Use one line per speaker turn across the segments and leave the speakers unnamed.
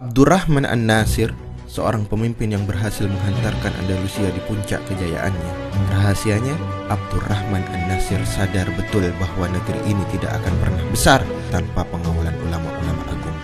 Abdurrahman An-Nasir, seorang pemimpin yang berhasil menghantarkan Andalusia di puncak kejayaannya. Rahasianya, Abdurrahman An-Nasir sadar betul bahwa negeri ini tidak akan pernah besar tanpa pengawalan ulama-ulama agung.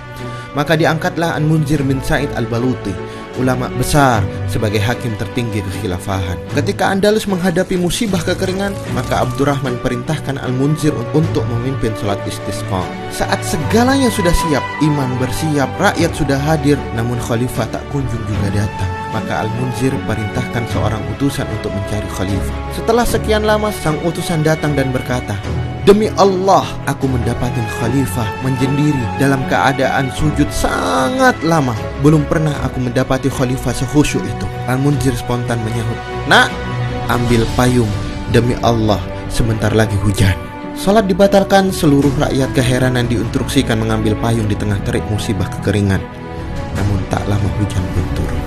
Maka diangkatlah Al-Munzir bin Sa'id Al-Baluti, ulama besar, sebagai hakim tertinggi kekhilafahan. Ketika Andalus menghadapi musibah kekeringan, maka Abdurrahman perintahkan Al-Munzir untuk memimpin sholat istisqa. Saat segalanya sudah siap, imam bersiap, rakyat sudah hadir, namun khalifah tak kunjung juga datang. Maka Al-Munzir perintahkan seorang utusan untuk mencari khalifah. Setelah sekian lama, sang utusan datang dan berkata, "Demi Allah, aku mendapati khalifah menjendiri dalam keadaan sujud sangat lama. Belum pernah aku mendapati khalifah sekhusyuk itu." Al-Munzir spontan menyahut, "Nak, ambil payung, demi Allah, sebentar lagi hujan." Salat dibatalkan, seluruh rakyat keheranan diinstruksikan mengambil payung di tengah terik musibah kekeringan. Namun tak lama hujan pun turun.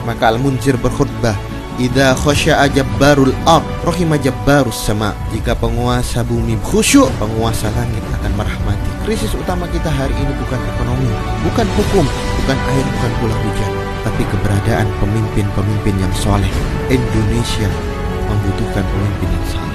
Maka Al-Munzir berkhutbah, "Idza khasya'a jabbarul ard, rahima jabbarus sama." Jika penguasa bumi khusyuk, penguasa langit akan merahmati. Krisis utama kita hari ini bukan ekonomi, bukan hukum, bukan air, bukan pula hujan, tapi keberadaan pemimpin-pemimpin yang soleh. Indonesia membutuhkan pemimpin yang saleh.